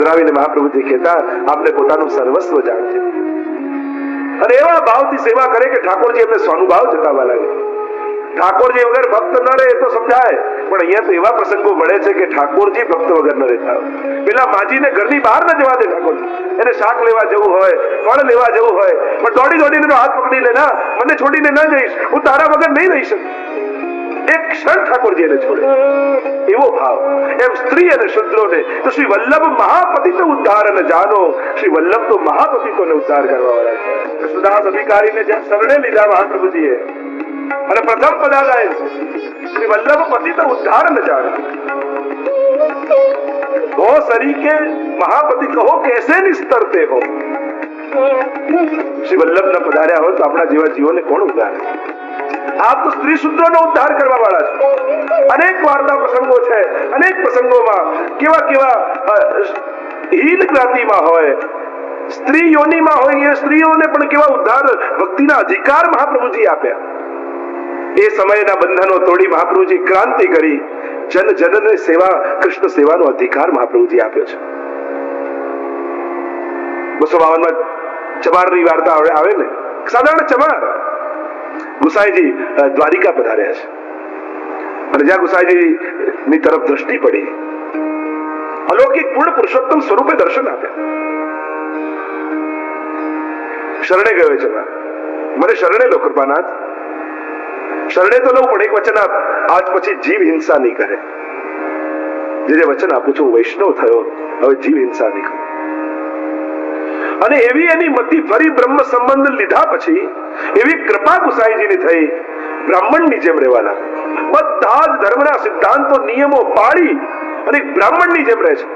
પધરાવીને મહાપ્રભુજી કહેતા આપને પોતાનું સર્વસ્વ જાણજે, અને એવા ભાવથી સેવા કરે કે ઠાકોરજી એમને સ્વાનુભાવ જતાવવા લાગે. ઠાકોરજી વગર ભક્ત ન રહે તો સમજાય, પણ અહીંયા તો એવા પ્રસંગો મળે છે કે ઠાકોરજી ભક્ત વગર ન રહેતા હોય. પેલા માજીને ઘરની બહાર ન જવા દે ઠાકોરજી. એને શાક લેવા જવું હોય, ફળ લેવા જવું હોય, પણ દોડી દોડીને હાથ પકડી લે, ના મને છોડીને ન જઈશ, હું તારા વગર નહીં રહી શકું. એક ક્ષણ ઠાકોરજી એને છોડે, એવો ભાવ. એમ સ્ત્રી અને શુદ્રોને તો શ્રી વલ્લભ મહાપતિત ઉદ્ધાર ન જાનો. શ્રી વલ્લભ તો મહાપતિતોને ઉદ્ધાર કરવા વાળા છે. કૃષ્ણદાસ અધિકારીને જેમ શરણે લીધા મહાપ્રભુજીએ, અને પ્રથમ પદા ગાય શ્રી વલ્લભ પતિત ઉદ્ધાર ન જાનો. દો સરીકે મહાપતિ કહો कैसे निस्तरते हो. શ્રી વલ્લભ ન પધાર્યા હોય તો આપણા જેવા જીવોને કોણ ઉદ્ધારે? આપ તો સ્ત્રી શુદ્રોનો ઉદ્ધાર કરવા વાળા છો. અનેક વાર્તા પ્રસંગો છે, અનેક પ્રસંગોમાં કેવા કેવા હીન જ્ઞાતિમાં હોય, સ્ત્રી યોનિમાં હોય, એ સ્ત્રીઓને પણ કેવા ઉદ્ધાર ભક્તિના અધિકાર મહાપ્રભુજી આપ્યા. એ સમયના બંધનો તોડી મહાપ્રભુજી ક્રાંતિ કરી જન જનને સેવા, કૃષ્ણ સેવાનો અધિકાર મહાપ્રભુજી આપ્યો છે. 252 ચમારની વાર્તા આવે ને, સાધારણ ચમાર. ગુસાઈજી દ્વારિકા પધાર્યા છે, અને જ્યાં ગુસાઈજી ની તરફ દ્રષ્ટિ પડી, અલૌકિક પૂર્ણ પુરુષોત્તમ સ્વરૂપે દર્શન આપ્યા. શરણે ગયો છે, મને શરણે લો કૃપાનાથ. શરણે તો લઉં, પણ એક વચન આપ, આજ પછી જીવ હિંસા નહીં કરે. જે વચન આપું છું, વૈષ્ણવ થયો, હવે જીવ હિંસા નહીં કરે. અને એવી એની મતિ ફરી બ્રહ્મ સંબંધ લીધા પછી એવી કૃપા ગુસાઈજીની થઈ, બ્રાહ્મણની જેમ રહેવા લાગ્યા. બધા જ ધર્મના સિદ્ધાંતો નિયમો પાળી અને બ્રાહ્મણની જેમ રહે છે.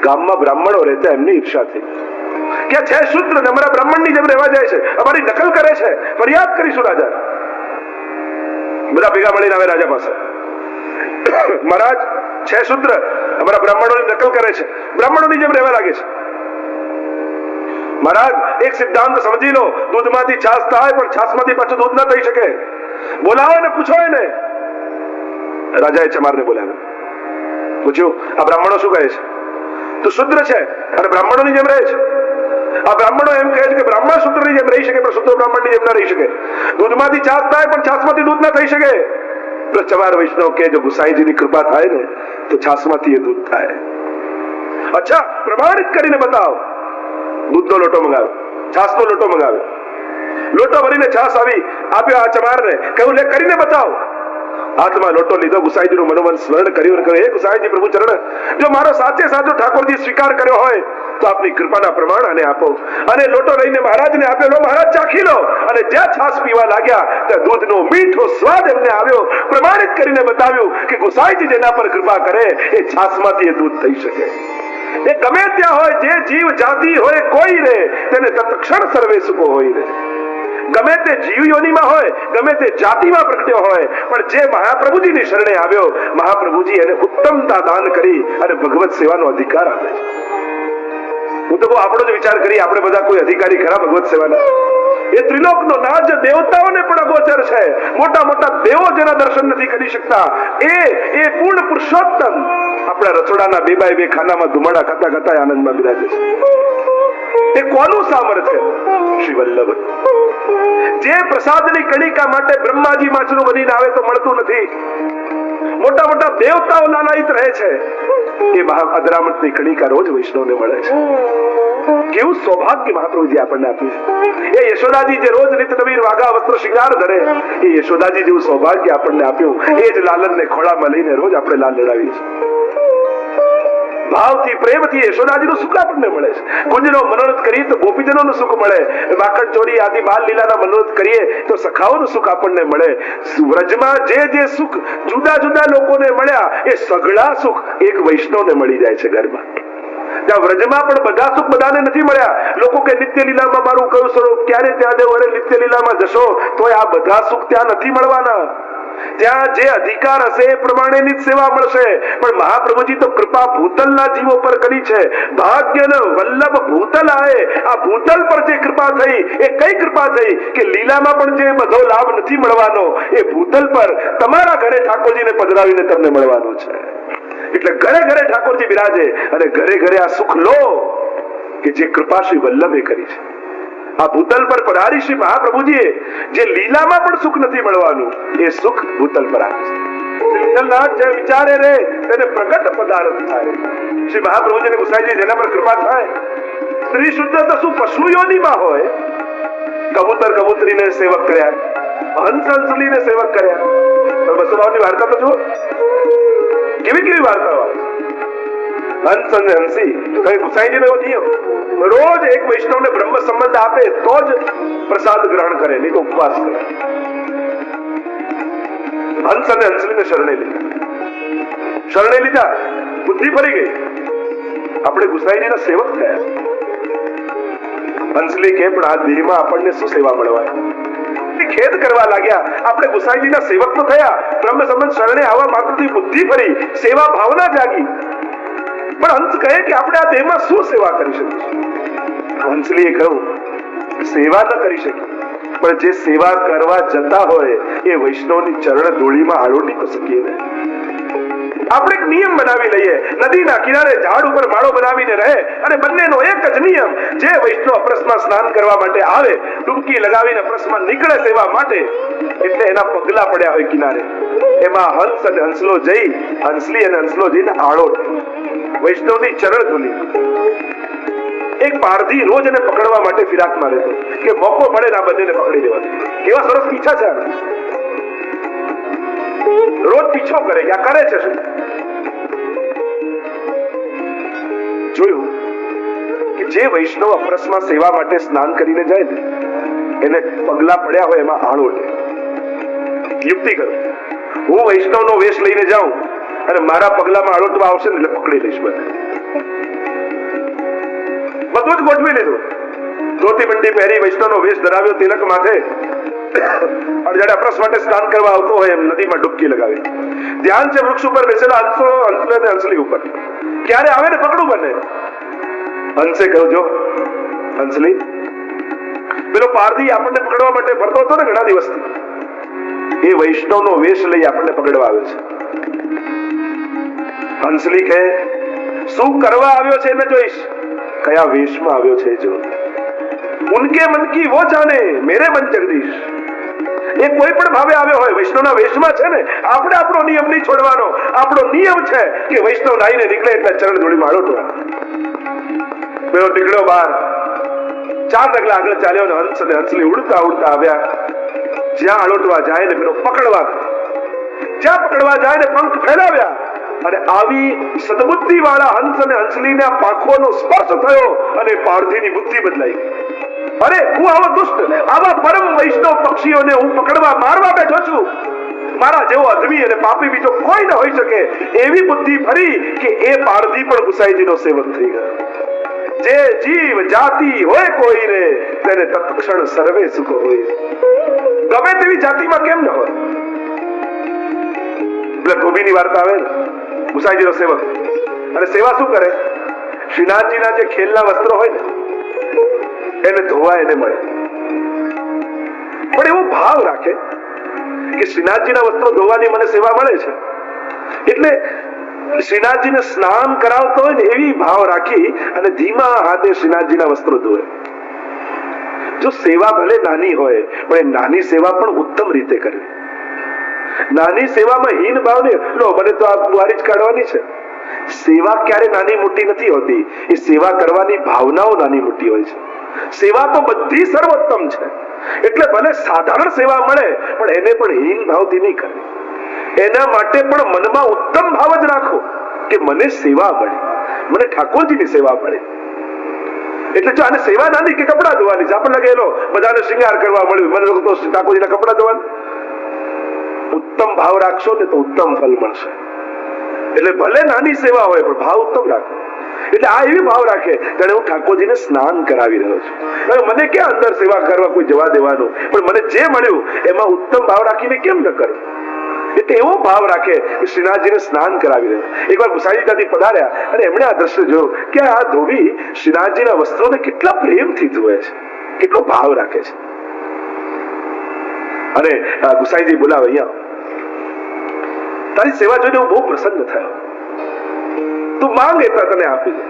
ગામમાં બ્રાહ્મણો રહેતા એમની ઈર્ષા થઈ કે છે શુદ્ર ને અમારા બ્રાહ્મણની જેમ રહેવા જાય છે, અમારી નકલ કરે છે, ફરિયાદ કરીશું રાજા. બધા ભેગા મળીને આવે રાજા પાસે, મહારાજ છે શુદ્ર, અમારા બ્રાહ્મણોની નકલ કરે છે, બ્રાહ્મણોની જેમ રહેવા લાગે છે. મહારાજ એક સિદ્ધાંત સમજી લો, દૂધમાંથી છાશ થાય પણ છાશમાંથી પાછું દૂધ ના થઈ શકે. બોલાવો ને પૂછો એને. રાજાએ ચમારને બોલાવ્યો, પૂછ્યું આ બ્રાહ્મણો શું કહે છે? તું શુદ્ર છે અને બ્રાહ્મણોની જેમ રહે છે. આ બ્રાહ્મણો એમ કહે છે કે બ્રાહ્મણ શુદ્રની જેમ રહી શકે પણ શુદ્ર બ્રાહ્મણની જેમ ના રહી શકે. દૂધમાંથી છાશ થાય પણ છાશમાંથી દૂધ ના થઈ શકે. તો ચમાર વૈષ્ણવ કે જો ગુસાઈજીની કૃપા થાય ને તો છાશમાંથી એ દૂધ થાય. અચ્છા, પ્રમાણિત કરીને બતાવો. દૂધનો લોટો મંગાવ્યો, છાસનો લોટો મંગાવ્યો, લોટો ભરીને છાસ આવી આપ્યો આ ચમારને, કહ્યું લે કરીને બતાવો. હાથમાં લોટો લીધો, ગુસાઈજીનું મનોમન સ્મરણ કર્યું અને કહ્યું હે ગુસાઈજી પ્રભુ ચરણ, જો મારો સાચે સાચો ઠાકોરજી સ્વીકાર કર્યો હોય તો આપની કૃપાના પ્રમાણ આને આપો. અને લોટો લઈને મહારાજને આપ્યો. લો મહારાજ ચાખી લો. અને જ્યાં છાસ પીવા લાગ્યા ત્યાં દૂધનો મીઠો સ્વાદ એમને આવ્યો. પ્રમાણિત કરીને બતાવ્યું કે ગુસાઈજી જેના પર કૃપા કરે એ છાસમાંથી એ દૂધ થઈ શકે. એ ગમે ત્યાં હોય, જે જીવ જાતિ હોય કોઈ રે, તેને તત્ક્ષણ સર્વે સુખો હોય રે. ગમે તે જીવ યોનિમાં હોય, ગમે તે જાતિમાં પ્રગટ્યો હોય, પણ જે મહાપ્રભુજીની શરણે આવ્યો, મહાપ્રભુજી એને ઉત્તમતા દાન કરી અને ભગવત સેવાનો અધિકાર આપે છે. હું તો આપણો જ વિચાર કરી, આપણે બધા કોઈ અધિકારી ખરા ભગવત સેવાના? એ ત્રિલોકનો નાજ દેવતાઓને પણ અગોચર છે. મોટા મોટા દેવો જેના દર્શન નથી કરી શકતા, એ પૂર્ણ પુરુષોત્તમ આપણા રસોડાના 2x2 ખાનામાં ધુમાડા ખાતા ખાતા આનંદમાં બિરાજે છે. એ કોનું સામર્થ્ય? શ્રી વલ્લભ. જે પ્રસાદની કણિકા માટે બ્રહ્માજી માછલું બનીને આવે તો મળતું નથી. મોટા મોટા દેવતાઓ લાલાયિત રહે છે. એ અદરામતની કણિકા રોજ વૈષ્ણવને મળે છે. કેવું સૌભાગ્ય મહાપ્રભુજી આપણને આપ્યું છે. એ યશોદાજી જે રોજ નિત્ય નવીન વાઘા વસ્ત્ર શિંગાર ધરે, એ યશોદાજી જેવું સૌભાગ્ય આપણને આપ્યું. એ જ લાલનને ખોળામાં લઈને રોજ આપણે લાલ લડાવીએ છીએ. ભાવથી પ્રેમથી યશોદાજીનું સુખ આપણને મળે છે. કુંજનો મનોરથ કરીએ તો ગોપીજનોનું સુખ મળે. માખણ ચોરી આદિ બાલ લીલાના મનોરથ કરીએ તો સખાઓનું સુખ આપણને મળે. વ્રજમાં જે સુખ જુદા જુદા લોકોને મળ્યા, એ સઘળા સુખ એક વૈષ્ણવને મળી જાય છે ઘરમાં. ત્યાં વ્રજમાં પણ બધા સુખ બધાને નથી મળ્યા. લોકો કે નિત્ય લીલામાં મારું કયું સ્વરૂપ, ક્યારે ત્યાં દેવ, અરે નિત્ય લીલામાં જશો તો આ બધા સુખ ત્યાં નથી મળવાના. ત્યાં જે અધિકાર હશે એ પ્રમાણેની જ સેવા મળશે. પણ મહાપ્રભુજી તો કૃપા ભૂતલના જીવો પર કરી છે. ભાગ્યનો વલ્લભ ભૂતલ આએ. આ ભૂતલ પર જે કૃપા થઈ એ કઈ કૃપા થઈ કે લીલામાં પણ જે બધો લાભ નથી મળવાનો, એ ભૂતલ પર તમારા ઘરે ઠાકોરજીને પધરાવીને તમને મળવાનો છે. એટલે ઘરે ઘરે ઠાકોરજી બિરાજે અને ઘરે ઘરે આ સુખ લો કે જે કૃપા શ્રી વલ્લભે કરી છે. આ ભૂતલ પર પધારી શ્રી મહાપ્રભુજીએ જે લીલામાં પણ સુખ નથી મળવાનું એ સુખ ભૂતલ પર આવે છે. વિઠ્ઠલનાથ જે વિચારે રે તેને પ્રગટ પદાર્થ થાય. શ્રી મહાપ્રભુજીને ગુસાઈજી જેના પર કૃપા થાય, સ્ત્રી શુદ્ધ તો શું પશુ યોનિમાં હોય, કબૂતર કબૂતરીને સેવક કર્યા, હંસ હંસલીને સેવક કર્યા. બસુરાવની વાર્તા તો જુઓ, કેવી કેવી વાર્તાઓ. હંસ અને હંસી ગુસાઈજીનો એવો નિયમ, રોજ એક વૈષ્ણવને બ્રહ્મ સંબંધ આપે તો જ પ્રસાદ ગ્રહણ કરે, નહીં તો ઉપવાસ કરે. હંસ અને હંસલીને શરણે લીધા, બુદ્ધિ ફરી ગઈ. આપણે ગુસાઈજીના સેવક થયા. હંસલી કે પણ આ દેહમાં આપણને શું સેવા મળવાય? ખેદ કરવા લાગ્યા. આપણે ગુસાઈજીના સેવક તો થયા, બ્રહ્મ સંબંધ શરણે આવવા માત્રથી બુદ્ધિ ફરી, સેવા ભાવના જાગી. પણ હંસ કહે કે આપણે આ દેહમાં શું સેવા કરી શકીશું? હંસલીએ કહ્યું, સેવા ન કરી શકીએ, પણ જે સેવા કરવા જતા હોય એ વૈષ્ણવની ચરણ ધૂળીમાં આળોટી તો શકીએ ને. આપણે એક નિયમ બનાવી લઈએ, નદીના કિનારે ઝાડ ઉપર માળો બનાવીને રહે અને બંનેનો એક જ નિયમ, જે વૈષ્ણવ અપરસમાં સ્નાન કરવા માટે આવે, ડૂબકી લગાવીને અપરસમાં નીકળે સેવા માટે, એટલે એના પગલા પડ્યા હોય કિનારે. એમાં હંસ અને હંસલો જઈ, હંસલી અને હંસલો જઈને આળોટ વૈષ્ણવની ચરણ ધૂલી. એક પારધી રોજ એને પકડવા માટે ફિરાકમાં રહેતો કે મોકો મળે ને આ બંનેને પકડી દેવાનો. કેવા સરસ પીછા છે આના. રોજ પીછો કરે કે આ કરે છે શું. જોયું કે જે વૈષ્ણવ અપરસમાં સેવા માટે સ્નાન કરીને જાય ને એને પગલા પડ્યા હોય એમાં આળોટે. યુક્તિ કરો, હું વૈષ્ણવનો વેશ લઈને જાઉં અને મારા પગલામાં આળોટવા આવશે ને એટલે પકડી લઈશ. બધું જ ગોઠવી લીધું. ધોતી બંડી પહેરી, વૈષ્ણવનો વેશ ધરાવ્યો, તિલક માથે, અને જયારે અપરસ માટે સ્નાન કરવા આવતો હોય એમ નદીમાં ડૂબકી લગાવી. ધ્યાન છે વૃક્ષ ઉપર બેસેલા હંસો, હંસલે ને હંસલી ઉપર. ક્યારે આવે ને પકડું બને. હંસે કહ્યું, જો હંસલી, પેલો પારધી આપણને પકડવા માટે ફરતો હતો ને ઘણા દિવસથી, એ વૈષ્ણવનો વેશ લઈ આપણને પકડવા આવ્યો છે. હંસલી કહે, શું કરવા આવ્યો છે એને જોઈશ, કયા વેશમાં આવ્યો છે જો. ઉનકે મન કી વો જાને, મેરે મન જગદીશ. એ કોઈ પણ ભાવે આવ્યો હોય, વૈષ્ણવના વેશમાં છે ને. આપણે આપણો નિયમ નહીં છોડવાનો. આપણો નિયમ છે કે વૈષ્ણવ નાઈને નીકળે એટલે ચરણ ધૂળીમાં આળોટવાનો. પેલો નીકળ્યો બહાર, 4 ડગલા આગળ ચાલ્યો ને હંસ અને હંસલી ઉડતા ઉડતા આવ્યા. જ્યાં આળોટવા જાય ને પેલો પકડવા, જ્યાં પકડવા જાય ને પંખ ફેલાવ્યા, અને આવી સદબુદ્ધિ વાળા હંસ અને હંસલીના પાંખોનો સ્પર્શ થયો અને પારધીની બુદ્ધિ બદલાઈ ગઈ. અરે હું આવો દુષ્ટ, આવા પરમ વૈષ્ણવ પક્ષીઓને હું પકડવા મારવા બેઠો છું. મારા જેવો અધમી અને પાપી બીજો કોઈ ન હોઈ શકે. એવી બુદ્ધિ ફરી કે એ પારધી પણ ગુસાઈજીનો સેવક થઈ ગયો. જે જીવ જાતિ હોય કોઈ રે તેને તત્ક્ષણ સર્વે સુખ હોય. ગમે તેવી જાતિમાં કેમ ન હોય. એટલે ધોબીની વાર્તા આવે ને, ગુસાઈજીનો સેવક, અને સેવા શું કરે? શ્રીનાથજીના જે ખેલના વસ્ત્રો હોય ને એને ધોવા એને મળે, પણ એવો ભાવ રાખે કે શ્રીનાથજીના વસ્ત્રો ધોવાની મને સેવા મળે છે, એટલે શ્રીનાથજીને સ્નાન કરાવતો હોય ને એવી ભાવ રાખી અને ધીમા હાથે શ્રીનાથજીના વસ્ત્રો ધોવે. જો સેવા ભલે નાની હોય પણ એ નાની સેવા પણ ઉત્તમ રીતે કરવી. નાની સેવામાં હીન ભાવ ને લો મને તો આ બુહારી જ કાઢવાની છે. સેવા ક્યારે નાની મોટી નથી હોતી. એ સેવા કરવાની ભાવનાઓ નાની મોટી હોય છે. સેવા તો બધી સર્વોત્તમ છે. એટલે ભલે સાધારણ સેવા મળે પણ એને પણ હીન ભાવથી નહીં કરવી. એના માટે પણ મનમાં ઉત્તમ ભાવ જ રાખો કે મને સેવા મળે, મને ઠાકોરજીની સેવા મળે. એટલે જો આને સેવા નાની કે કપડા ધોવાની છે, આપણને લાગે બધાને શૃંગાર કરવા મળ્યું, મને લોકો તો ઠાકોરજીના કપડા ધોવાના. ઉત્તમ ભાવ રાખશો ને તો ઉત્તમ ફલ મળશે. એટલે ભલે નાની સેવા હોય પણ ભાવ ઉત્તમ રાખો. એટલે આ એવી ભાવ રાખે ત્યારે હું ઠાકોરજીને સ્નાન કરાવી રહ્યો છું. હવે મને ક્યાં અંદર સેવા કરવા કોઈ જવા દેવાનું, પણ મને જે મળ્યું એમાં ઉત્તમ ભાવ રાખીને કેમ ન કરું. એટલે એવો ભાવ રાખે કે શ્રીનાથજીને સ્નાન કરાવી રહ્યો. એકવાર ગુસાઈજી ત્યાંથી પધાર્યા અને એમણે આ દ્રશ્ય જોયું કે આ ધોબી શ્રીનાથજીના વસ્ત્રોને કેટલા પ્રેમથી ધોવે છે, કેટલો ભાવ રાખે છે. અને ગુસાઈજી બોલાવે, અહીંયા તારી સેવા જોઈને હું બહુ પ્રસન્ન થયો. તું માંગ એટલા તને આપી દે.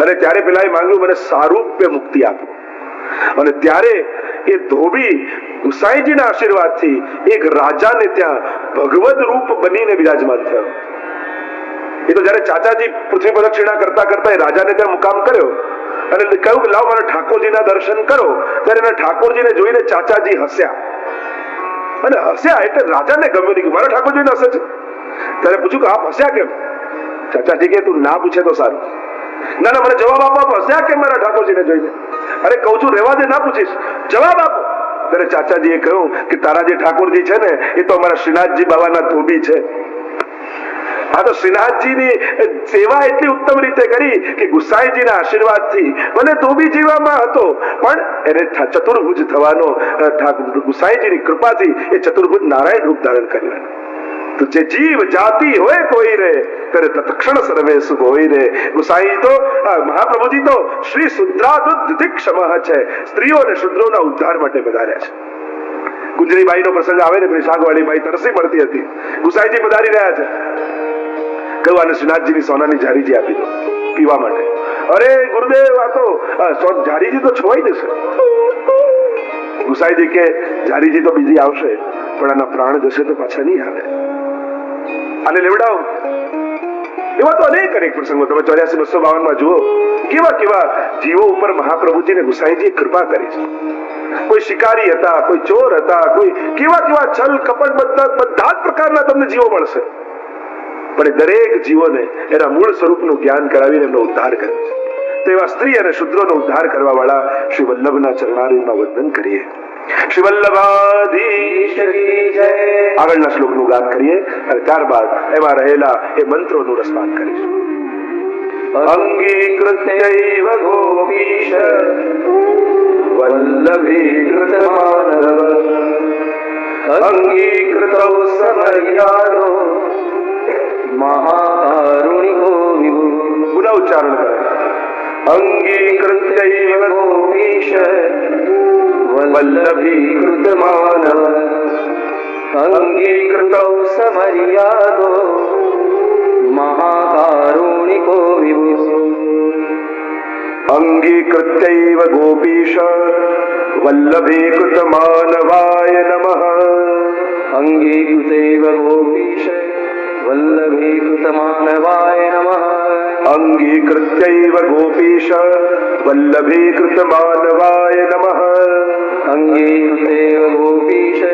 અને ત્યારે પેલાએ માંગ્યું મને સારૂપ્ય મુક્તિ આપો. અને ત્યારે એ ધોબી ગુસાઈજીના આશીર્વાદથી એક રાજાને ત્યાં ભગવદ રૂપ બનીને વિરાજમાન થયો. એ તો જયારે ચાચાજી પૃથ્વી પ્રદક્ષિણા કરતા કરતા એ રાજાને ત્યાં મુકામ કર્યો અને કહ્યું કે લાવ મારા ઠાકોરજીના દર્શન કરો, ત્યારે એના ઠાકોરજીને જોઈને ચાચાજી હસ્યા. અને હસ્યા એટલે રાજાને ગમ્યું નહીં કે મારા ઠાકોરજીને હસે છે. ત્યારે પૂછ્યું કે આપ હસ્યા કેમ? ચાચાજી કે તું ના પૂછે તો સારું. ના ના, મને જવાબ આપો, આપ હસ્યા કેમ મારા ઠાકોરજીને જોઈને? અરે કહું છું રહેવા દે, ના પૂછીશ, જવાબ આપો. ત્યારે ચાચાજીએ કહ્યું કે તારા જે ઠાકોરજી છે ને એ તો અમારા શ્રીનાથજી બાબાના ધોબી છે. આ તો શ્રીનાથજીની સેવા એટલી ઉત્તમ રીતે કરી કે ગુસાઈજીના આશીર્વાદથી મને ધોબી જીવામાં હતો, પણ એને ચતુર્ભુજ થવાનો ગુસાઈજીની કૃપાથી એ ચતુર્ભુજ નારાયણ રૂપ ધારણ કર્યું. તો જે જીવ જાતિ હોય કોઈ રે ત્યારે તત્ક્ષણ સર્વે સુખ હોય રે. ગુસાઈ તો મહાપ્રભુજી તો શ્રી શુદ્રાદુદ્ધિક્ષમ છે, સ્ત્રીઓ અને શુદ્રોના ઉદ્ધાર માટે પધાર્યા છે. ગુજરીબાઈનો પ્રસંગ આવે ને, શાકવાળી બાઈ તરસી મળતી હતી, ગુસાઈજી પધારી રહ્યા છે. કહ્યું આને શ્રીનાથજીની સોનાની જારીજી આપી દો પીવા માટે. અરે ગુરુદેવ, આ તો જારીજી તો છોવાઈ જશે. ગુસાઈજી કે જારીજી તો બીજી આવશે, પણ આના પ્રાણ જશે તો પાછા નહીં આવે, આને લેવડાવો. એવા તો અનેક પ્રસંગો તમે 84-252 માં જુઓ, કેવા કેવા જીવો ઉપર મહાપ્રભુજીને ગુસાઈજીએ કૃપા કરી છે. કોઈ શિકારી હતા, કોઈ ચોર હતા, કોઈ કેવા કેવા છલ કપટ, બધા જ પ્રકારના તમને જીવો મળશે, પણ દરેક જીવોને એના મૂળ સ્વરૂપનું જ્ઞાન કરાવીને એમનો ઉદ્ધાર કર્યો છે. તો એવા સ્ત્રી અને શુદ્રોનો ઉદ્ધાર કરવા વાળા શ્રી વલ્લભના ચરણારવિંદમાં વંદન કરીએ. શ્રી વલ્લભાધીશ કી જય. આગળના શ્લોકનું ગાન કરીએ અને ત્યારબાદ એમાં રહેલા એ મંત્રોનું રસપાન કરીશું. અંગીકૃત્યૈવ ગોપીશ વલ્લભીકૃત માનવ અંગીકૃતૌ સમર્યાદો મહાકારુણિકો વિભુ. પુનઃ ઉચ્ચારણ કરે. અંગીકૃત્યૈવ ગોપીશ વલ્લભીકૃત માનવ અંગીકૃતૌ સમર્યાદો મહાકારુણિકો વિભુ. અંગીકૃત્યૈવ ગોપીશ વલ્લભીકૃત માનવાય નમઃ. અંગીકૃતૈવ ગોપીશ વલ્લભીકૃત માનવાય નમઃ. અંગીકૃત્યૈવ ગોપીશ વલ્લભીકૃત માનવાય નમઃ. અંગીકૃતૈવ ગોપીશ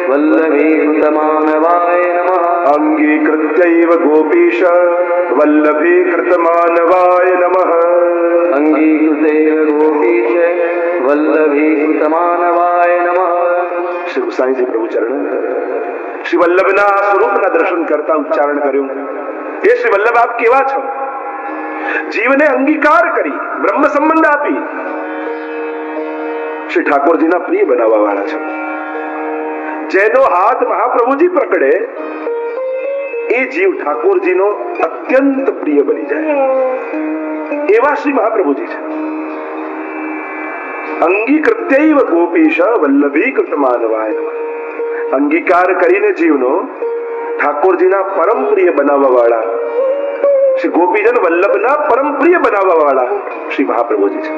વલ્લભીકૃત માનવાય નમઃ. અંગીકૃત્યૈવ ગોપીશ વલ્લભીકૃત માનવાય નમઃ. અંગીકૃતૈવ ગોપીશ વલ્લભીકૃત માનવાય નમઃ. શ્રી ગુસાઈજી પ્રભુ ચરણ શ્રી વલ્લભના સ્વરૂપના દર્શન કરતા ઉચ્ચારણ કર્યું. એ શ્રી વલ્લભ આપ કેવા છો? જીવને અંગીકાર કરી બ્રહ્મ સંબંધ આપી શ્રી ઠાકોરજીના પ્રિય બનાવવા વાળા છો. જેનો હાથ મહાપ્રભુજી પકડે એ જીવ ઠાકોરજીનો અત્યંત પ્રિય બની જાય, એવા શ્રી મહાપ્રભુજી છે. અંગીકૃત્યૈવ ગોપીશ વલ્લભીકૃત માનવાય. અંગીકાર કરીને જીવનો ઠાકોરજીના પરમ પ્રિય બનાવવા વાળા શ્રી ગોપીજન વલ્લભના પરમ પ્રિય બનાવવા વાળા શ્રી મહાપ્રભુજી છે.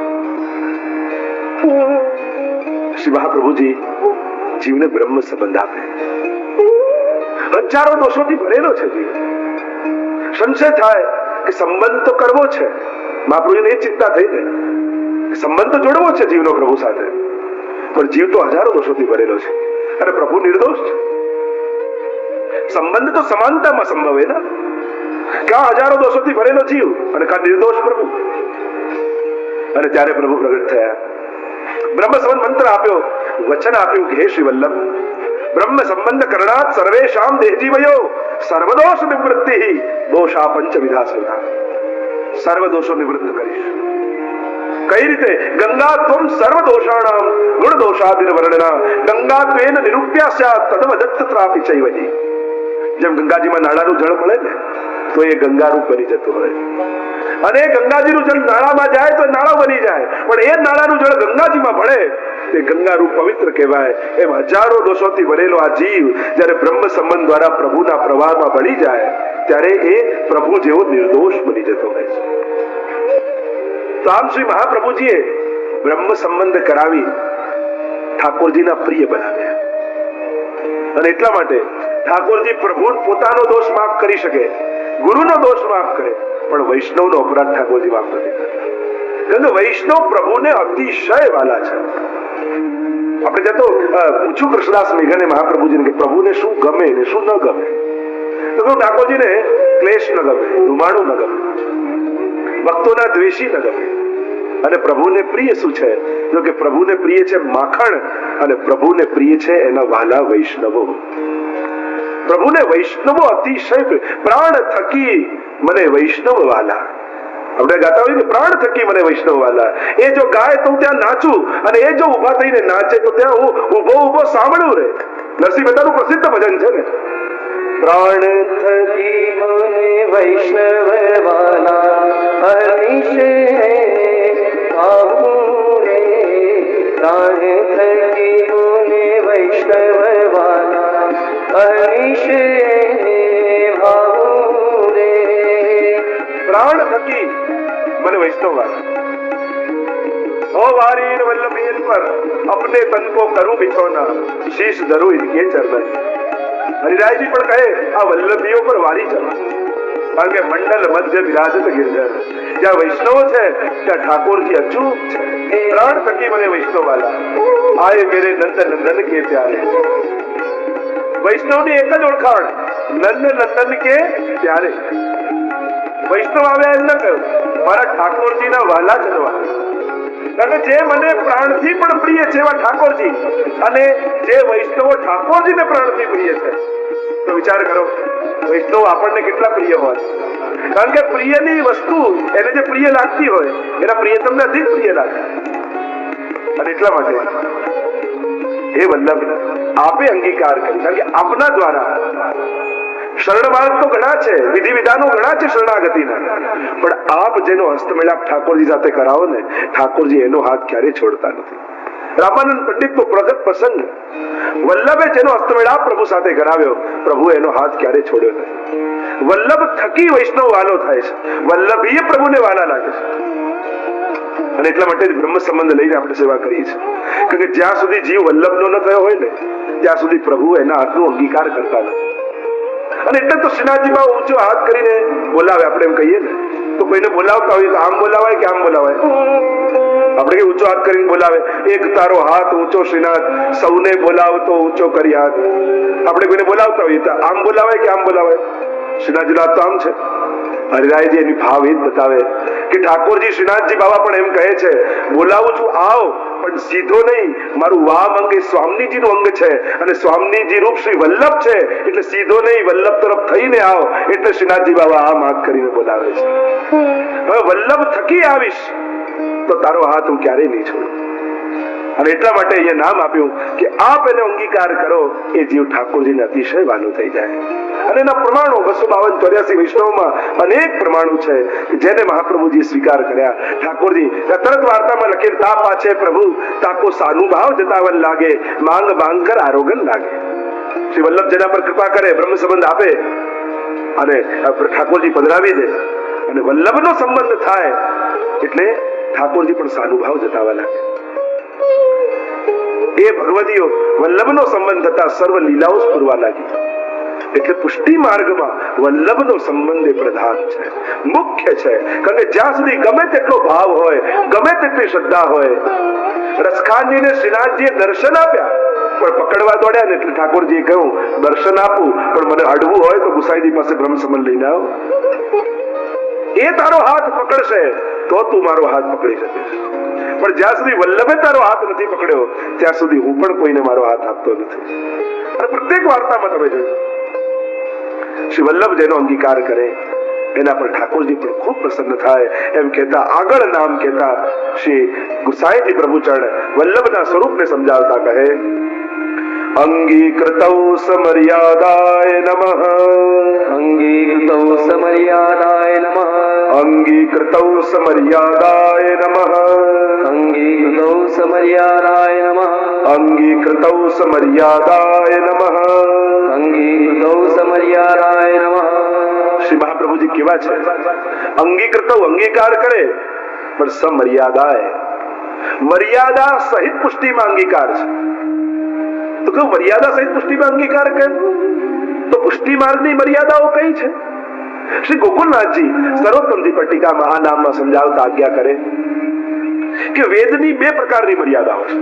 શ્રી મહાપ્રભુજી જીવને બ્રહ્મ સંબંધ આપે. હજારો દોષોથી ભરેલો છે જીવ. સંશય થાય કે સંબંધ તો કરવો છે, મહાપ્રભુજીને એ ચિંતા થઈ ગઈ કે સંબંધ તો જોડવો છે જીવનો પ્રભુ સાથે, પણ જીવ તો હજારો દોષોથી ભરેલો છે અને પ્રભુ નિર્દોષ છે. સંબંધ તો સમાનતામાં સંભવે ને, ક્યાં હજારો દોષોથી ભરેલો જીવ અને ક્યાં નિર્દોષ પ્રભુ. અને ત્યારે પ્રભુ પ્રગટ થયા, બ્રહ્મ સંબંધ મંત્ર આપ્યો, વચન આપ્યું કે હે શ્રી વલ્લભ, બ્રહ્મ સંબંધ કરણાત સર્વેશામ દેહજીવયો સર્વદોષ નિવૃત્તિ દોષા પંચવિધા સુધા. સર્વ દોષો નિવૃત્ત કરીશ. કઈ રીતે? ગંગા ત્વમ સર્વ દોષાણામ ગુણ દોષાદિર વર્ણના ગંગા ત્વેન નિરૂપ્યાસ્યા તદવદત્ત ત્રાપી ચૈવજી. જેમ ગંગાજીમાં નાળાનું જળ મળે ને તો એ ગંગા રૂપ બની જતું હોય, અને ગંગાજીનું જળ નાળામાં જાય તો નાળો બની જાય, પણ એ નાળાનું જળ ગંગાજીમાં ભળે તે ગંગારૂપ પવિત્ર કહેવાય. એમ હજારો દોષોથી ભરેલો આ જીવ જ્યારે બ્રહ્મ સંબંધ દ્વારા પ્રભુના પ્રવાહમાં ભળી જાય ત્યારે એ પ્રભુ જેવો નિર્દોષ બની જતો હોય છે. તો આમ શ્રી મહાપ્રભુજીએ બ્રહ્મ સંબંધ કરાવી ઠાકોરજીના પ્રિય બનાવ્યા. અને એટલા માટે ઠાકોરજી પ્રભુ પોતાનો દોષ માફ કરી શકે, ગુરુનો દોષ માફ કરે, પણ વૈષ્ણવનો અપરાધ ઠાકોરજી માફ નથી કરતા. કારણ કે વૈષ્ણવ પ્રભુને અતિશય વાલા છે. આપણે ત્યાં તો પૂછ્યું કૃષ્ણદાસ મેઘાને મહાપ્રભુજીને કે પ્રભુને શું ગમે ને શું ન ગમે, તો કહ્યું ઠાકોરજીને ક્લેશ ન ગમે, ધુમાડું ન ગમે, ભક્તોના દ્વેષી ન ગમે. અને પ્રભુને પ્રિય શું છે? જો કે પ્રભુને પ્રિય છે માખણ, અને પ્રભુને પ્રિય છે એના વાલા વૈષ્ણવો. પ્રભુને વૈષ્ણવો અતિશય પ્રાણ થકી મને વૈષ્ણવ વાલા. આપણે ગાતા હોય કે પ્રાણ થકી મને વૈષ્ણવ વાલા. એ જો ગાય તો ત્યાં નાચું, અને એ જો ઉભા થઈને નાચે તો ત્યાં હું ઉભો સાંભળું રે. નરસિંહ મહેતાનું પ્રસિદ્ધ ભજન છે ને, प्राण थकी मुने वैष्णव वाला अतिशय भावू रे. प्राण थकी मुने वैष्णव वाला अतिशय भावू रे. પ્રાણ થકી મને વૈષ્ણવ વાલા. ओ वारीन वल्लभीन पर अपने तन को करूं बिछोना, शीश धरूं इनके चरण. हरिराय जी પણ કહે આ વલ્લભીઓ પર વારી ચલો, કારણ કે મંડલ મધ્ય વિરાજત ગિરધર. જ્યાં વૈષ્ણવ છે ત્યાં ઠાકોરજી અચૂક છે. પ્રાણ થકી મને વૈષ્ણવ વાલા આયે મેરે નંદ નંદન કે પ્યારે. વૈષ્ણવની એક જ ઓળખાણ, નંદ નંદન કે પ્યારે. વૈષ્ણવ આવ્યા એમ ન કહ્યું, મારા ઠાકોરજીના વાલા ચલવા. કારણ કે જે મને પ્રાણથી પણ પ્રિય છે એવા ઠાકોરજી, અને જે વૈષ્ણવો ઠાકોરજીને પ્રાણથી પ્રિય છે, તો વિચાર કરો વૈષ્ણવ આપણને કેટલા પ્રિય હોય. કારણ કે પ્રિયની વસ્તુ એને જે પ્રિય લાગતી હોય એના પ્રિયતમને અધિક પ્રિય લાગે. અને એટલા માટે હે વલ્લભ આપે અંગીકાર કરી, કારણ કે આપના દ્વારા શરણ માર્ગ તો ઘણા છે, વિધિ વિધાનો ઘણા છે શરણાગતિના, પણ આપ જેનો હસ્તમેળાપ ઠાકોરજી સાથે કરાવો ને, ઠાકોરજી એનો હાથ ક્યારે છોડતા નથી. રામાનંદ પંડિત નો પ્રગટ પ્રસંગ, વલ્લભે જેનો હસ્તમેળાપ પ્રભુ સાથે કરાવ્યો, પ્રભુ એનો હાથ ક્યારે છોડ્યો નથી. વલ્લભ થકી વૈષ્ણવ વાલો થાય છે, વલ્લભીય પ્રભુને વાલા લાગે છે. અને એટલા માટે જ બ્રહ્મ સંબંધ લઈને આપણે સેવા કરીએ છીએ. કારણ કે જ્યાં સુધી જીવ વલ્લભનો ન થયો હોય ને, ત્યાં સુધી પ્રભુ એના હાથનો અંગીકાર કરતા નથી. અને એટલે તો શ્રીનાથજી બાબા ઊંચો હાથ કરીને બોલાવે. આપણે એમ કહીએ ને તો કોઈને બોલાવતા હોય તો આમ બોલાવાય કે આમ બોલાવાય? આપણે કે ઊંચો હાથ કરીને બોલાવે, એક તારો હાથ ઊંચો શ્રીનાથ, સૌને બોલાવતો ઊંચો કરી હાથ. આપણે કોઈને બોલાવતા હોઈએ તો આમ બોલાવાય કે આમ બોલાવાય? શ્રીનાથજી હાથ તો આમ છે. હરિરાયજી એની ભાવ એ જ બતાવે કે ઠાકોરજી શ્રીનાથજી બાબા પણ એમ કહે છે, બોલાવું છું આવ, પણ સીધો નહીં. મારું વામ અંગ એ સ્વામીજીનું અંગ છે, અને સ્વામીજી રૂપ શ્રી વલ્લભ છે, એટલે સીધો નહીં, વલ્લભ તરફ થઈને આવ. એટલે શ્રીનાથજી બાબા આમ હાથ કરીને બોલાવે છે. હવે વલ્લભ થકી આવીશ તો તારો હાથ હું ક્યારેય નહીં છોડું. અને એટલા માટે અહીંયા નામ આપ્યું કે આપ એને અંગીકાર કરો, એ જીવ ઠાકોરજીને અતિશય વાલો થઈ જાય. અને એના પ્રમાણો 252-84 વૈષ્ણવમાં અનેક પ્રમાણો છે જેને મહાપ્રભુજી સ્વીકાર કર્યા. ઠાકોરજી તરત વાર્તામાં લખે, તા પાછે પ્રભુ તાકો સાનુભાવ જતાવન લાગે, માંગ માંગ કર આરોગન લાગે. શ્રી વલ્લભ જેના પર કૃપા કરે, બ્રહ્મ સંબંધ આપે, અને ઠાકોરજી પધરાવી દે, અને વલ્લભનો સંબંધ થાય એટલે ઠાકોરજી પણ સાનુભાવ જતાવવા લાગે. એ ભગવદીઓ વલ્લભનો સંબંધ થતા સર્વ લીલાઓ સ્ફુરવા લાગી. એટલે પુષ્ટિ માર્ગમાં વલ્લભનો સંબંધ એ પ્રધાન છે, મુખ્ય છે. કારણ કે જ્યાં સુધી ગમે તેટલો ભાવ હોય, ગમે તેટલી શ્રદ્ધા હોય, રસખાનજીને શ્રીનાથજીએ દર્શન આપ્યા પણ પકડવા દોડ્યા ને, એટલે ઠાકોરજીએ કહ્યું દર્શન આપું પણ મને અડવું હોય તો ગુસાઈજી પાસે બ્રહ્મ સંબંધ લઈને આવ. એ તારો હાથ પકડશે તો તું મારો હાથ પકડી શકીશ. પણ જ્યાં સુધી વલ્લભે તારો હાથ નથી પકડ્યો ત્યાં સુધી હું પણ કોઈને મારો હાથ આપતો નથી. અને પ્રત્યેક વાર્તામાં તમે જોયું, શ્રી વલ્લભ જેનો અંગીકાર કરે એના પર ઠાકોરજી પણ ખૂબ પ્રસન્ન થાય. એમ કહેતા આગળ નામ કહેતા શ્રી ગુસાઈજી પ્રભુચરણ વલ્લભના સ્વરૂપને સમજાવતા કહે, અંગીકૃતૌ સમર્યાદાય નમઃ અંગીકૃતૌ સમર્યાદાય નમઃ અંગીકૃતૌ સમર્યાદાય નમઃ અંગીકૃતૌ સમર્યાદાય નમઃ અંગીકૃતૌ સમર્યાદાય નમઃ અંગીકૃતૌ સમર્યાદાય નમઃ. શ્રી મહાપ્રભુજી કેવા છે? અંગીકૃતૌ અંગીકાર કરે પણ સમર્યાદાય, મર્યાદા સહિત પુષ્ટિમાં અંગીકાર છે. તો કહું મર્યાદા સહિત પુષ્ટિમાં અંગીકાર કેમ? તો પુષ્ટિ માર્ગની મર્યાદાઓ કઈ છે? શ્રી ગોકુલનાથજી સર્વોત્તમજી પટ્ટિકામાં આ નામમાં સમજાવતા આજ્ઞા કરે કે વેદની બે પ્રકારની મર્યાદાઓ છે.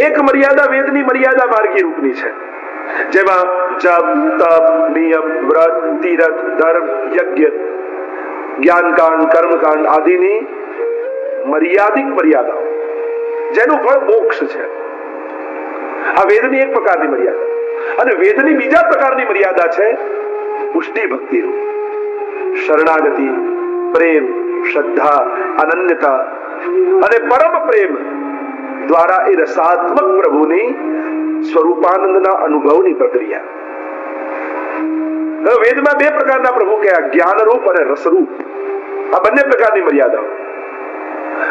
એક મર્યાદા વેદની મર્યાદા માર્ગી રૂપની છે, જેમાં જપ, તપ, નિયમ, વ્રત, તીરથ, ધર્મ, યજ્ઞ, જ્ઞાનકાંડ, કર્મકાંડ આદિની મર્યાદિક મર્યાદાઓ, જેનું ફળ મોક્ષ છે. આ વેદની એક પ્રકારની મર્યાદા. અને વેદની બીજા પ્રકારની મર્યાદા છે પુષ્ટિ ભક્તિ રૂપ. શરણાગતિ, પ્રેમ, શ્રદ્ધા, અનન્યતા અને પરમ પ્રેમ દ્વારા એ રસાત્મક પ્રભુની સ્વરૂપાનંદના અનુભવની પ્રક્રિયા. વેદમાં બે પ્રકારના પ્રભુ કયા? જ્ઞાનરૂપ અને રસરૂપ. આ બંને પ્રકારની મર્યાદાઓ.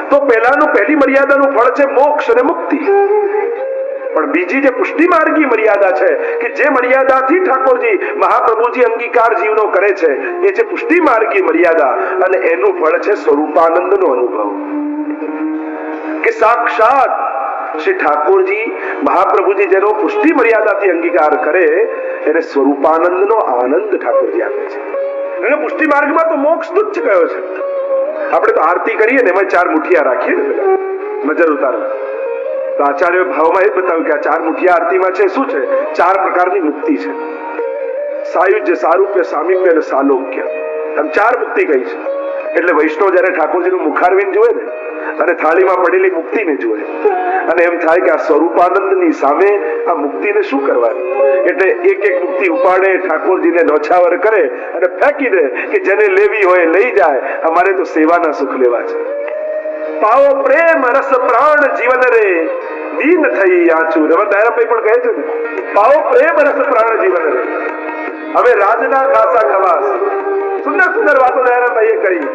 તો પહેલી મર્યાદાનું ફળ છે મોક્ષ અને મુક્તિ. પણ બીજી જે પુષ્ટિ માર્ગી મર્યાદા છે કે જે મર્યાદાથી ઠાકોરજી મહાપ્રભુજી અંગીકાર જીવનો કરે છે, એ છે પુષ્ટિ માર્ગી મર્યાદા. અને એનું ફળ છે સ્વરૂપાનંદનો અનુભવ. કે સાક્ષાત શ્રી ઠાકોરજી મહાપ્રભુજી જેનો પુષ્ટિ મર્યાદાથી અંગીકાર કરે એને સ્વરૂપાનંદનો આનંદ ઠાકોરજી આપે છે. અને પુષ્ટિ માર્ગમાં તો મોક્ષ તુચ્છ કયો છે. આપણે તો આરતી કરીએ ને એમાં 4 મુઠિયા રાખીએ ને, નજર ઉતારવા. તો આચાર્ય ભાવમાં એ બતાવ્યું કે આ 4 મુઠિયા આરતીમાં છે શું છે? 4 પ્રકારની મુક્તિ છે. સાયુજ્ય, સારૂપ્ય, સામીપ્ય અને સાલોક્ય. આમ 4 મુક્તિ કહી છે. એટલે વૈષ્ણવ જયારે ઠાકોરજીનું મુખારવિંદ જોવે ને અને થાળીમાં પડેલી મુક્તિને જુએ અને એમ થાય કે આ સ્વરૂપાનંદની સામે આ મુક્તિને શું કરવાની. એટલે એક એક મુક્તિ ઉપાડે, ઠાકોરજીને નોછાવર કરે અને ફેંકી દે કે જેને લેવી હોય લઈ જાય, અમારે તો સેવાના સુખ લેવા છે. પાવો પ્રેમ રસ પ્રાણ જીવન રે દીન થઈ આચું. દયારામભાઈ પણ કહે છે ને, પાવો પ્રેમ રસ પ્રાણ જીવન રે. હવે રાજના ખાસા ખવાસ. સુંદર સુંદર વાતો દયારામભાઈએ કરી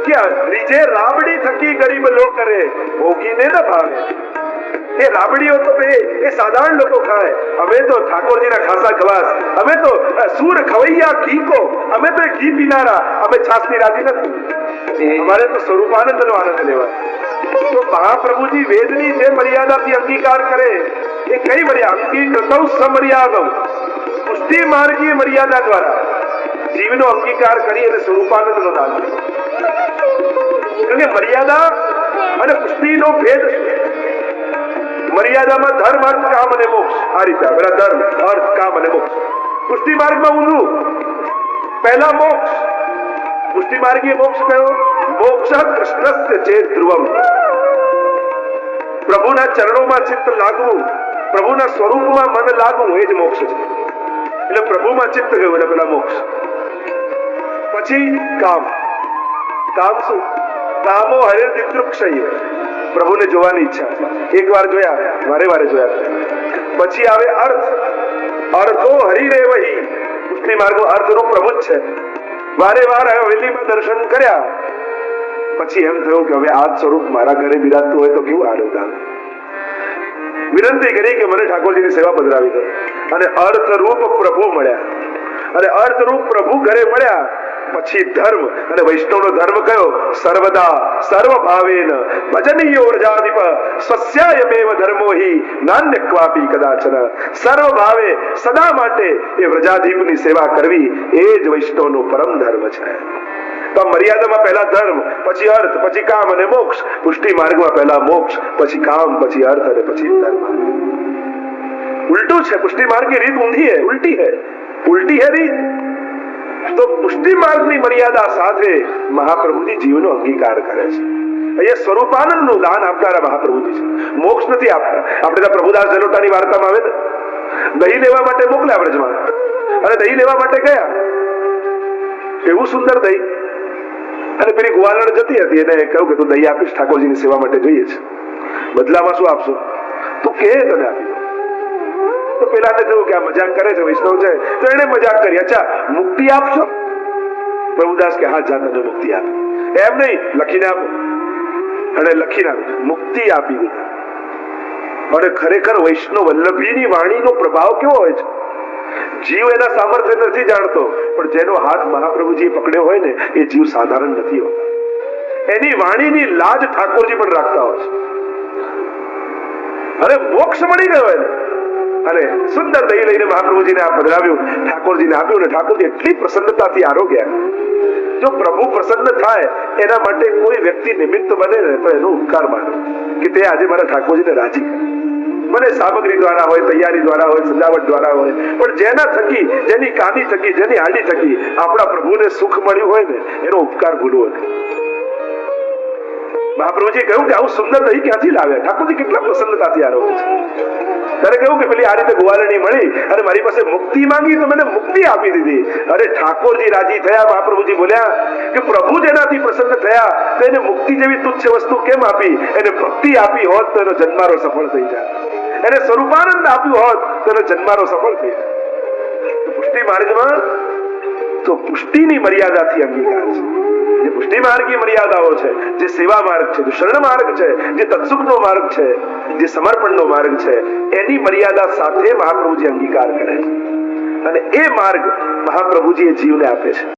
કે રીજે રાબડી થકી ગરીબ લોક કરે, ભોગીને ન ભાવે. એ રાબડીઓ તો એ સાધારણ લોકો ખાય. અમે તો ઠાકોરજીના ખાસા ખવાસ, અમે તો સૂર ખવૈયા ઘી કો, અમે તો ઘી પીનારા, અમે છાસની રાજી નથી. અમારે તો સ્વરૂપાનંદનો આનંદ લેવા. તો મહાપ્રભુજી વેદની જે મર્યાદાથી અંગીકાર કરે એ કઈ મર્યાદા? અંગીકૃતૌ સમર્યાદૌ. પુષ્ટિ માર્ગીય મર્યાદા દ્વારા જીવનો અંગીકાર કરી અને સ્વરૂપાનંદનો દાન કરે. કારણ કે મર્યાદા અને પુષ્ટિનો ભેદ શું? મર્યાદામાં ધર્મ, અર્થ, કામ અને મોક્ષ. આ રીતે પેલા ધર્મ, અર્થ, કામ અને મોક્ષ. પુષ્ટિ માર્ગમાં ઊંધું. પહેલા મોક્ષ. પુષ્ટિ માર્ગીય મોક્ષ કયો? મોક્ષ કૃષ્ણસ્ય ચેત ધ્રુવમ. પ્રભુના ચરણોમાં ચિત્ત લાગવું, પ્રભુના સ્વરૂપમાં મન લાગવું, એ જ મોક્ષ છે. એટલે પ્રભુમાં ચિત્ત ગયું એટલે પેલા મોક્ષ. પછી કામ. કામ શું? કામો હરે દિતૃક્ષય. પ્રભુને જોવાની ઈચ્છા. એક વાર જોયા, વારે વારે જોયા. પછી આવે અર્થ. અર્થો હરિ રે વહી. પુષ્ટિ માર્ગો અર્થરૂપ પ્રભુ જ છે. વારે વાર હવેલીમાં દર્શન કર્યા પછી એમ થયું કે હવે આ સ્વરૂપ મારા ઘરે બિરાજતું હોય તો કેવું આનંદ આવે. વિનંતી કરી કે મને ઠાકોરજીની સેવા પધરાવી દો. અને અર્થરૂપ પ્રભુ મળ્યા. અને અર્થરૂપ પ્રભુ ઘરે મળ્યા પછી ધર્મ. અને વૈષ્ણવનો ધર્મ કયો? સર્વદા સર્વ ભાવેન ભજનીયો વ્રજાધિપ સ્વસ્યાયમેવ ધર્મો હિ નાન્ય ક્વાપી કદાચન. સર્વ ભાવે સદા માટે એ વ્રજાધિપની સેવા કરવી એ જ વૈષ્ણવનો પરમ ધર્મ છે. તો મર્યાદામાં પહેલા ધર્મ, પછી અર્થ, પછી કામ અને મોક્ષ. પુષ્ટિ માર્ગમાં પહેલા મોક્ષ, પછી કામ, પછી અર્થ અને પછી ધર્મ. ઉલટું છે. પુષ્ટિ માર્ગની રીત ઊંધી है, उल्टी है. उल्टी है રીત. તો પુષ્ટિ માર્ગની મર્યાદા સાથે મહાપ્રભુજી જીવનો અંગીકાર કરે છે. અહીંયા સ્વરૂપાનંદનું દાન આપનારા મહાપ્રભુજી છે. મોક્ષ નથી આપતા. આપણે ત્યાં પ્રભુદાસ જલોટાની વાર્તામાં આવે ને, દહીં લેવા માટે મોકલ્યા બ્રજમાં અને દહીં લેવા માટે ગયા. એવું સુંદર દહીં. અને પેલી ગુવાલણ જતી હતી એને કહ્યું કે તું દહીં આપીશ, ઠાકોરજીની સેવા માટે જોઈએ છે. બદલામાં શું આપશો? તું કે તને આપી દઉં. તો પેલાને થયું કે આ મજાક કરે છે, વૈષ્ણવ છે, તો એને મજાક કરી, અચ્છા મુક્તિ આપશો? પ્રભુદાસ કે હા, જા તને મુક્તિ આપી. એમ નહીં, લખીને આપો. અને લખીને મુક્તિ આપી દીધી. અને ખરેખર વૈષ્ણવ વલ્લભીની વાણીનો પ્રભાવ કેવો હોય છે. જીવ એના સામર્થ્ય નથી જાણતો, પણ જેનો હાથ મહાપ્રભુજી પકડ્યો હોય ને એ જીવ સાધારણ નથી હોતો. એની વાણીની લાજ ઠાકોરજી પણ રાખતા હોય છે. અને મોક્ષ મળી ગયો એને. અને સુંદર દહીં લઈને મહાપ્રભુજીને આ પધરાવ્યું, ઠાકોરજીને આપ્યું, ને ઠાકોરજી એટલી પ્રસન્નતાથી આરોગ્યા. જો પ્રભુ પ્રસન્ન થાય એના માટે કોઈ વ્યક્તિ નિમિત્ત બને ને તો એનો ઉપકાર માનો કે તે આજે મારા ઠાકોરજીને રાજી કરે. મને સામગ્રી દ્વારા હોય, તૈયારી દ્વારા હોય, સજાવટ દ્વારા હોય, પણ જેના થકી, જેની કાની થકી, જેની હાડી થકી આપણા પ્રભુને સુખ મળ્યું હોય ને એનો ઉપકાર ભૂલવો નહીં. મહાપ્રભુજી કહ્યું કે આવું સુંદર દહીં ક્યાંથી લાવ્યા? ઠાકોરજી કેટલા પ્રસન્નતાથી આરોગ્ય છે. ત્યારે કહ્યું કે પેલી આ રીતે ગોવાળણી મળી અને મારી પાસે મુક્તિ માંગી તો મને મુક્તિ આપી દીધી. અરે ઠાકોરજી રાજી થયા. મહાપ્રભુજી બોલ્યા કે પ્રભુ જેનાથી પ્રસન્ન થયા તો એને મુક્તિ જેવી તુચ્છ વસ્તુ કેમ આપી? એને ભક્તિ આપી હોત તો એનો જન્મારો સફળ થઈ જાય. એને સ્વરૂપાનંદ આપ્યું હોત તો એનો જન્મારો સફળ થઈ જાય. તો પુષ્ટિ માર્ગમાં તો પુષ્ટિની મર્યાદાથી અંગીકાર છે. જે પુષ્ટિ માર્ગની મર્યાદાઓ છે, જે સેવા માર્ગ છે, જે શરણ માર્ગ છે, જે તત્સુખનો માર્ગ છે, જે સમર્પણનો માર્ગ છે, એની મર્યાદા સાથે મહાપ્રભુજી અંગીકાર કરે છે. અને એ માર્ગ મહાપ્રભુજી એ જીવને આપે છે.